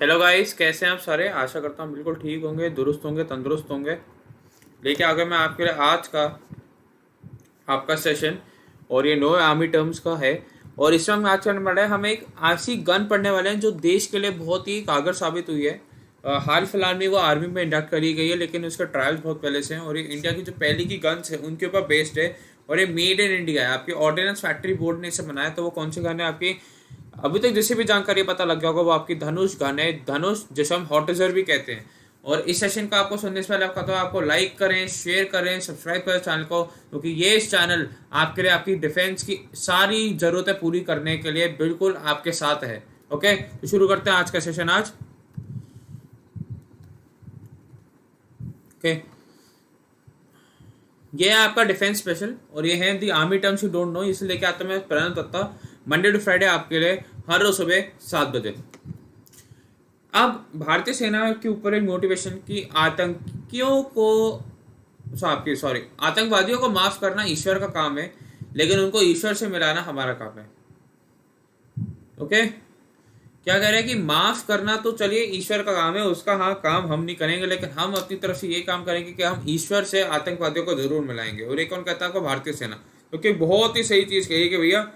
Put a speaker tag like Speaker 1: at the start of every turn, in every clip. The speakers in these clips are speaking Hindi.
Speaker 1: हेलो गाइस, कैसे हैं आप सारे। आशा करता हूँ बिल्कुल ठीक होंगे, दुरुस्त होंगे, तंदुरुस्त होंगे। लेके आ गए मैं आपके लिए आज का आपका सेशन। और ये नो आर्मी टर्म्स का है। और इसमें हम आज करने वाले हैं, हम एक ऐसी गन पढ़ने वाले हैं जो देश के लिए बहुत ही कारगर साबित हुई है। हाल फिलहाल में वो आर्मी में इंडक्ट करी गई है, लेकिन उसके ट्रायल्स बहुत पहले से हैं। और ये इंडिया की जो पहली की गन्स है उनके ऊपर बेस्ड है। और ये मेड इन इंडिया है। आपकी ऑर्डिनेंस फैक्ट्री बोर्ड ने इसे बनाया। तो वो कौन सी गन है आपकी, अभी तक जिसे भी जानकारी पता लग गया होगा, वो आपकी धनुष गन है। धनुष जिसे हम हॉटिजर भी कहते हैं। और इस सेशन का आपको सुनने से पहले आपका तो आपको लाइक करें, शेयर करें, सब्सक्राइब करें चैनल को, क्योंकि ये इस चैनल आपके लिए आपकी डिफेंस की सारी जरूरतें पूरी करने के लिए बिल्कुल आपके साथ है। ओके, तो शुरू करते हैं आज का सेशन आज। ओके, ये है आपका डिफेंस स्पेशल और ये है the army terms you don't know. इसे लेके आता मैं Pranav Datta, Monday to Friday आपके लिए हर रोज सुबह 7 बजे। अब भारतीय सेना के ऊपर एक मोटिवेशन की आतंकियों को आपकी सॉरी आतंकवादियों को माफ करना ईश्वर का काम है, लेकिन उनको ईश्वर से मिलाना हमारा काम है। ओके, क्या कह रहे हैं कि माफ करना तो चलिए ईश्वर का काम है, उसका हाँ काम हम नहीं करेंगे, लेकिन हम अपनी तरफ से ये काम करेंगे कि हम ईश्वर से आतंकवादियों को जरूर मिलाएंगे। और एक कौन कहता है आपको, भारतीय सेना। क्योंकि बहुत ही सही चीज कही कि भैया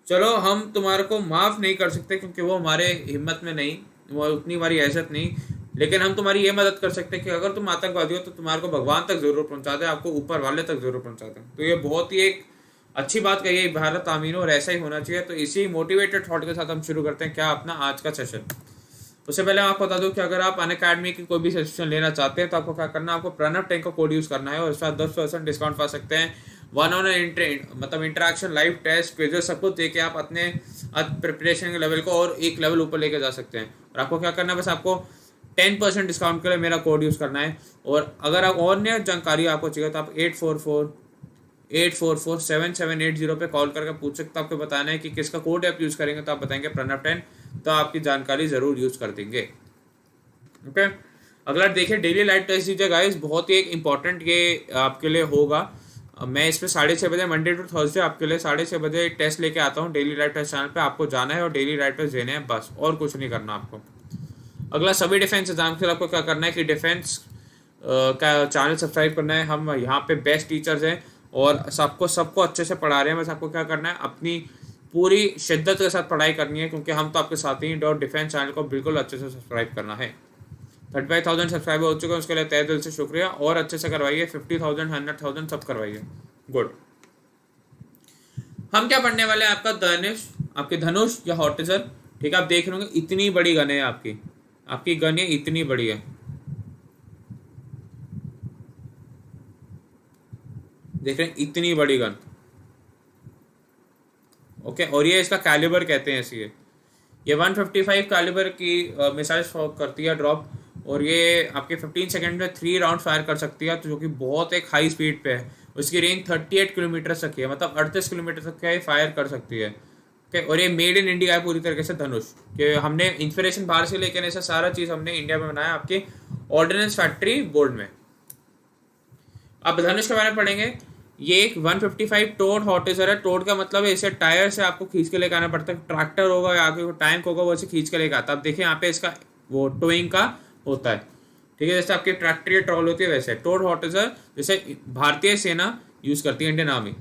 Speaker 1: चलो हम तुम्हारे को माफ नहीं कर सकते क्योंकि वो हमारे हिम्मत में नहीं, वो उतनी हमारी हैसियत नहीं, लेकिन हम तुम्हारी ये मदद कर सकते हैं कि अगर तुम आतंकवादी हो तो तुम्हारे को भगवान तक जरूर पहुंचा दे, आपको ऊपर वाले तक जरूर पहुंचा दे। तो ये बहुत ही एक अच्छी बात कही है भारत आमीन, और ऐसा ही होना चाहिए। तो इसी मोटिवेटेड थॉट के साथ हम शुरू करते हैं क्या अपना आज का सेशन। उससे पहले आपको बता दूं कि अगर आप अनअकैडमी की कोई भी सेशन लेना चाहते हैं तो आपको क्या करना है, आपको प्रणव 10 का कोड यूज करना है और इसके साथ 10% डिस्काउंट पा सकते हैं। वन ऑन मतलब इंटरेक्शन, लाइव टेस्ट, क्विजेस सब कुछ देके आप अपने प्रिपरेशन के लेवल को और एक लेवल ऊपर लेके जा सकते हैं। और आपको क्या करना है, बस आपको 10% डिस्काउंट के लिए मेरा कोड यूज करना है। और अगर आप और नई जानकारी आपको चाहिए तो आप 844-844-7780 पे कॉल करके पूछ सकते हो। आपको बताना है कि किसका कोड आप यूज करेंगे, तो आप बताएंगे प्रणव 10, तो आपकी जानकारी जरूर यूज कर देंगे। ओके, अगला देखिए डेली लाइव टेस्ट दीजिए गाइस, बहुत ही एक इंपॉर्टेंट ये आपके लिए होगा। मैं इस पे 6:30 बजे मंडे टू थर्सडे आपके लिए 6:30 बजे टेस्ट लेके आता हूँ डेली लाइव टेस्ट चैनल पे। आपको जाना है और डेली लाइव टेस्ट देने हैं, बस और कुछ नहीं करना आपको। अगला सभी डिफेंस एग्जाम के लिए आपको क्या करना है कि डिफेंस का चैनल सब्सक्राइब करना है। हम यहाँ पे बेस्ट टीचर्स हैं और सबको अच्छे से पढ़ा रहे हैं। बस आपको क्या करना है, अपनी पूरी शिद्दत के साथ पढ़ाई करनी है, क्योंकि हम तो आपके साथ ही। डॉट डिफेंस चैनल को बिल्कुल अच्छे से सब्सक्राइब करना है। 35,000 सब्सक्राइबर हो चुके हैं, उसके लिए तहे दिल से शुक्रिया। और अच्छे से करवाइए, 50,000 100,000 सब करवाइए। गुड। हम क्या पढ़ने वाले हैं, आपका धनुष, आपके धनुष या हॉटिजर। ठीक है, आप देख रहे होंगे इतनी बड़ी गन है आपकी गन ये इतनी बड़ी है, देख रहे हैं इतनी बड़ी गन। ओके, और ये इसका कैलिबर कहते हैं इसे। ये 155 कैलिबर की मिसाइल करती है ड्रॉप। और ये आपके 15 सेकंड में 3 राउंड फायर कर सकती है, तो जो कि बहुत एक हाई स्पीड पे है। उसकी रेंज 38 किलोमीटर तक है, मतलब 38 किलोमीटर तक का फायर कर सकती है। ओके, और ये मेड इन इंडिया है पूरी तरीके से धनुष कि हमने इंस्पिरेशन बाहर से, लेकिन ऐसा सारा चीज़ हमने इंडिया में बनाया आपके ऑर्डिनेंस फैक्ट्री बोर्ड में। अब धनुष के बारे में पढ़ेंगे। ये एक 155 टोड हॉटिजर है। टोड का मतलब है इसे टायर से आपको खींच के लेकर आना पड़ता है। ट्रैक्टर होगा या आगे टैंक होगा, वो इसे खींच के लेकर आता है। अब देखिए यहाँ पे इसका वो टोइंग का होता है। ठीक है, जैसे आपकी ट्रैक्टर या ट्रॉल होती है वैसे टोड हॉटिजर जैसे भारतीय सेना यूज करती है, इंडियन आर्मी।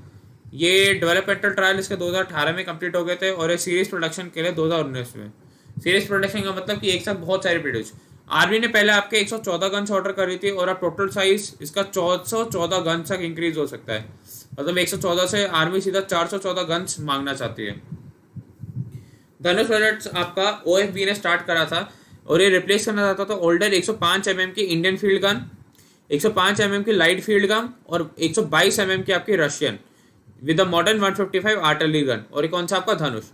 Speaker 1: ये डेवलपमेंटल ट्रायल इसके 2018 में कंप्लीट हो गए थे और ये सीरीज प्रोडक्शन के लिए 2019 में। सीरीज प्रोडक्शन का मतलब कि एक साथ बहुत सारे प्रोड्यूस। आर्मी ने पहले आपके 114 गन्स ऑर्डर करी थी और अब टोटल साइज इसका 414 गन्स तक इंक्रीज हो सकता है। मतलब 114 से आर्मी सीधा 414 गन्स मांगना चाहती है। धनुष प्रोजेक्ट आपका OFB ने स्टार्ट करा था और ये रिप्लेस करना चाहता था ओल्डर 105 mm की इंडियन फील्ड गन, 105 mm की लाइट फील्ड गन और 122 mm की आपकी Russian with a modern 155 artillery gun. और ये कौन सा आपका धनुष।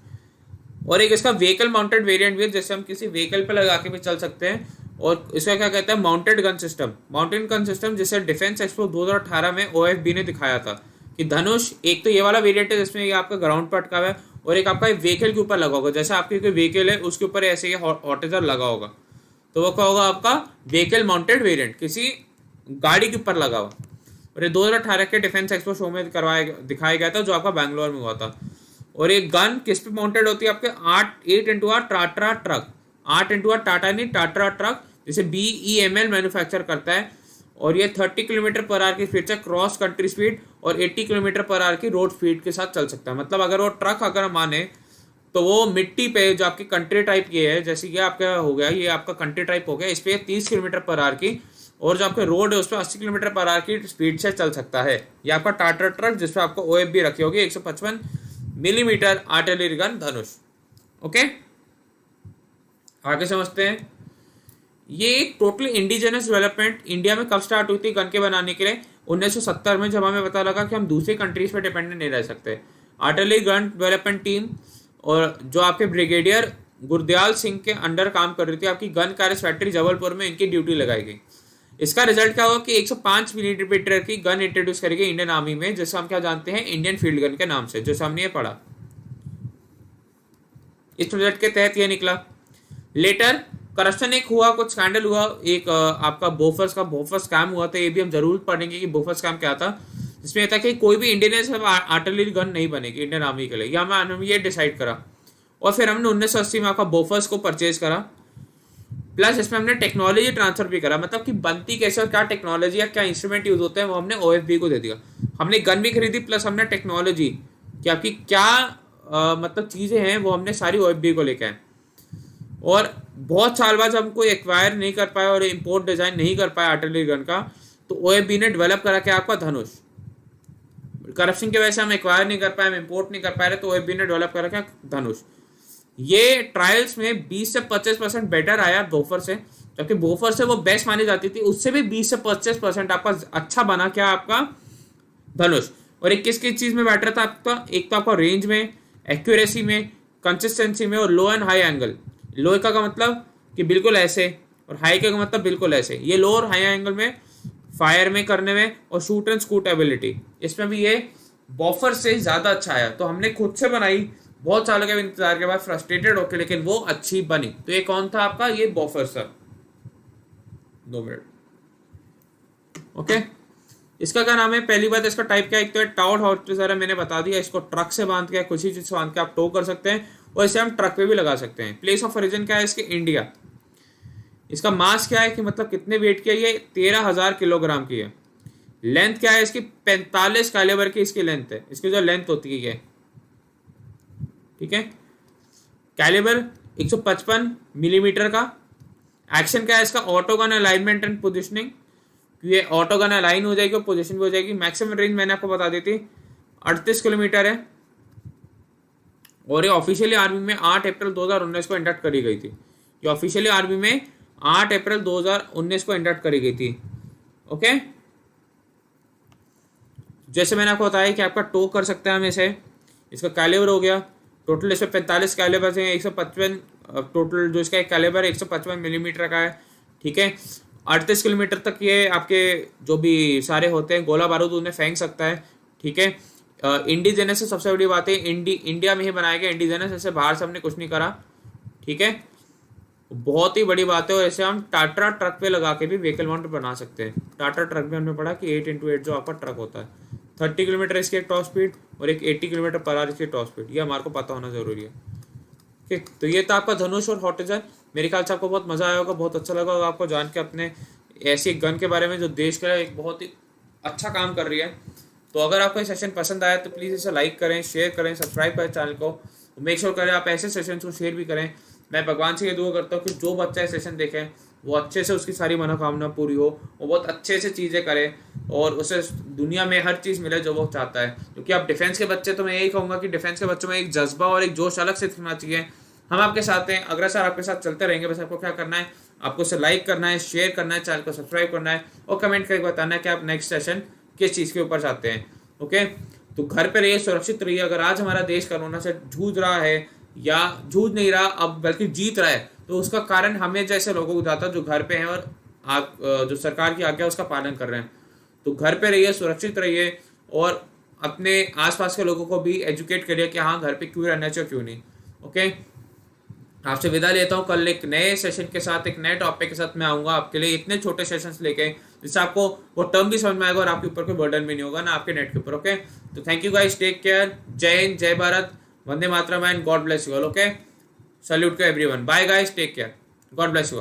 Speaker 1: और एक इसका व्हीकल माउंटेड वेरिएंट भी है, जैसे हम किसी व्हीकल पे लगा के भी चल सकते हैं। और इसका क्या कहते हैं, mounted gun system. Mounted gun system जिसे डिफेंस एक्सपो 2018 में OFB ने दिखाया था कि धनुष एक तो ये वाला वेरिएंट है जिसमें ये आपका ग्राउंड पर अटका हुआ है, और एक आपका व्हीकल के ऊपर लगा होगा। जैसे आपकी कोई व्हीकल है उसके ऊपर ऐसे ये हॉटिजर लगा होगा, तो वो क्या होगा आपका व्हीकल माउंटेड वेरिएंट, किसी गाड़ी के ऊपर लगा हुआ। और ये 2018 के डिफेंस एक्सपो शो में दिखाया गया था, जो आपका बैंगलोर में हुआ था। और एक गन किस पे माउंटेड होती है आपके 8x8 Tata truck, 8 into Tata नहीं, टाटा ट्रक जिसे BEML मैन्युफैक्चर करता है, और ये 30 किलोमीटर पर आवर की स्पीड से क्रॉस कंट्री स्पीड और 80 किलोमीटर पर आवर की रोड स्पीड के साथ चल सकता है। मतलब अगर वो ट्रक अगर माने तो वो मिट्टी पे जो आपकी कंट्री टाइप की है, जैसे कि आपका हो गया, ये आपका कंट्री टाइप हो गया, इस पर 30 किलोमीटर पर आवर की, और जो आपके रोड है उस पर 80 किलोमीटर पर आवर की स्पीड से चल सकता है। ये आपका टाटा ट्रक जिसपे आपको OF भी रखी होगी 155 मिलीमीटर आर्टिलरी गन धनुष। ओके, आगे समझते हैं। ये एक टोटली इंडिजिनस डेवलपमेंट इंडिया में कब स्टार्ट हुई थी गन के बनाने के लिए? 1970 में, जब हमें पता लगा कि हम दूसरी कंट्रीज पे डिपेंडेंट नहीं रह सकते। आर्टिलरी गन डेवलपमेंट टीम और जो आपके ब्रिगेडियर गुरदयाल सिंह के अंडर काम कर रही थी आपकी गन कैरेज फैक्ट्री जबलपुर में, इनकी ड्यूटी लगाई गई। इसका रिजल्ट क्या होगा कि 105 मिलीमीटर की गन इंट्रोड्यूस करेगी इंडियन आर्मी में, जैसे हम क्या जानते हैं इंडियन फील्ड गन के नाम से, जो हमने ये पढ़ा। इस प्रोजेक्ट के तहत ये निकला। लेटर करप्शन एक हुआ, कुछ स्कैंडल हुआ, एक आपका बोफर्स स्कैम हुआ था, ये भी हम जरूर पढ़ेंगे कि बोफर्स स्कैम क्या था, जिसमें था कि कोई भी इंडियन आर्टिलरी गन नहीं बनेगी इंडियन आर्मी के लिए, ये हमने ये डिसाइड करा। और फिर हमने 1980 में आपका बोफर्स को परचेज करा, प्लस इसमें हमने टेक्नोलॉजी ट्रांसफर भी करा, मतलब कि बनती कैसे और क्या टेक्नोलॉजी या क्या इंस्ट्रूमेंट यूज होते हैं वो हमने OFB को दे दिया। हमने गन भी खरीदी, प्लस हमने टेक्नोलॉजी कि आपकी क्या मतलब चीज़ें हैं वो हमने सारी OFB को लेके आए। और बहुत साल बाद हम कोई एक्वायर नहीं कर पाए और इम्पोर्ट डिजाइन नहीं कर पाए आर्टिलरी गन का, तो OFB ने डेवलप करा क्या आपका धनुष। करप्शन की वजह से हम एक्वायर नहीं कर पाए, हम इम्पोर्ट नहीं कर पाए रहे, तो OFB ने डेवलप करा क्या धनुष। ये ट्रायल्स में 20 से 25% बेटर आया बोफर से, जबकि बोफर से वो बेस्ट मानी जाती थी, उससे भी 20 से 25% आपका अच्छा बना क्या आपका धनुष। और एक किस किस चीज में बेटर था आपका, एक तो आपका रेंज में, एक्यूरेसी में, कंसिस्टेंसी में, और लो एंड हाई एंगल। लो का मतलब कि बिल्कुल ऐसे, और हाई का मतलब बिल्कुल ऐसे। ये लो और हाई एंगल में, फायर में करने में, और शूट एंड स्कूट एबिलिटी, इसमें भी ये बॉफर से ज्यादा अच्छा आया। तो हमने खुद से बनाई बहुत सालों के इंतजार के बाद, फ्रस्ट्रेटेड होकर, लेकिन वो अच्छी बनी। तो ये कौन था आपका, ये बॉफर सर। 2 मिनट। ओके, इसका क्या नाम है? पहली बात इसका टाइप क्या है, एक तो टाउट हॉर्टिजर है, मैंने बता दिया। इसको ट्रक से बांध के, कुछ ही चीज से बांध के आप टो कर सकते हैं, और इसे हम ट्रक पे भी लगा सकते हैं। प्लेस ऑफ ओरिजिन क्या है इसके, इंडिया। इसका मास क्या है कि मतलब कितने वेट की है, ये 13,000 किलोग्राम की है। लेंथ क्या है इसकी, 45 कैलिबर की इसकी लेंथ है, इसकी जो लेंथ होती है, ठीक है। कैलिबर 155 मिलीमीटर का। एक्शन क्या है इसका, ऑटोगन अलाइनमेंट एंड पोजिशनिंग, ये ऑटोगन अलाइन हो जाएगी और पोजिशन भी हो जाएगी। मैक्सिमम रेंज मैंने आपको बता दी थी 38 किलोमीटर है, और ये ऑफिशियली आर्मी में 8 अप्रैल 2019 को इंडक्ट करी गई थी। ये ऑफिशियली आर्मी में 8 अप्रैल 2019 को इंडक्ट करी गई थी। ओके, जैसे मैंने आपको बताया कि आपका टो कर सकते हैं हम इसे। इसका कैलिबर हो गया, टोटल इसमें 45 कैलिबर है, 155 टोटल जो इसका एक कैलिबर 155 मिलीमीटर का है, ठीक है। 38 किलोमीटर तक ये आपके जो भी सारे होते हैं गोला बारूद उन्हें फेंक सकता है, ठीक है। इंडिजेनस से सबसे बड़ी बात है, इंडिया में ही बनाया गया इंडिजेनस, ऐसे बाहर से हमने कुछ नहीं करा, ठीक है। बहुत ही बड़ी बात है। और ऐसे हम टाटा ट्रक पे लगा के भी व्हीकल माउंट बना सकते हैं। टाटा ट्रक में हमने पढ़ा कि 8x8 जो आपका ट्रक होता है, 30 किलोमीटर इसकी एक टॉप स्पीड और एक 80 किलोमीटर पर आवर इसकी टॉप स्पीड, ये हमारे को पता होना जरूरी है। ठीक, तो ये था आपका धनुष और हॉटिजन। मेरे ख्याल से आपको बहुत मजा आया होगा, बहुत अच्छा लगा होगा आपको जान के अपने ऐसी गन के बारे में जो देश के लिए एक बहुत ही अच्छा काम कर रही है। तो अगर आपको ये सेशन पसंद आया तो प्लीज़ इसे लाइक करें, शेयर करें, सब्सक्राइब करें चैनल को, मेक श्योर करें आप ऐसे सेशन को शेयर भी करें। मैं भगवान से ये दुआ करता हूँ कि जो बच्चा ये सेशन देखे वो अच्छे से उसकी सारी मनोकामना पूरी हो, वो बहुत अच्छे से चीज़ें करे और उसे दुनिया में हर चीज़ मिले जो वो चाहता है। क्योंकि आप डिफेंस के बच्चे, तो मैं यही कहूँगा कि डिफेंस के बच्चों में एक जज्बा और एक जोश अलग से दिखना चाहिए। हम आपके साथ हैं, अग्रसर आपके साथ चलते रहेंगे। बस आपको क्या करना है, आपको उसे लाइक करना है, शेयर करना है, चैनल को सब्सक्राइब करना है और कमेंट करके बताना है कि आप नेक्स्ट सेशन किस चीज़ के ऊपर चाहते हैं। ओके, तो घर पे रहिए, सुरक्षित रहिए। अगर आज हमारा देश कोरोना से जूझ रहा है या जूझ नहीं रहा अब बल्कि जीत रहा है, तो उसका कारण हमें जैसे लोगों को जाता जो घर पे हैं और आप जो सरकार की आज्ञा उसका पालन कर रहे हैं। तो घर पे रहिए, सुरक्षित रहिए और अपने आसपास के लोगों को भी एजुकेट करिए कि हाँ घर पे क्यों रहना चाहिए, क्यों नहीं। ओके, आपसे विदा लेता हूँ। कल एक नए सेशन के साथ, एक नए टॉपिक के साथ मैं आऊँगा आपके लिए, इतने छोटे सेशंस लेके जिससे आपको वो टर्म भी समझ में आएगा और आपके ऊपर कोई बर्डन भी नहीं होगा ना आपके नेट के ऊपर। ओके, तो thank you guys, take care, जय हिंद, जय Bharat, Vande Mataram and God bless you all. Okay, salute to everyone, bye guys, take care. God bless you.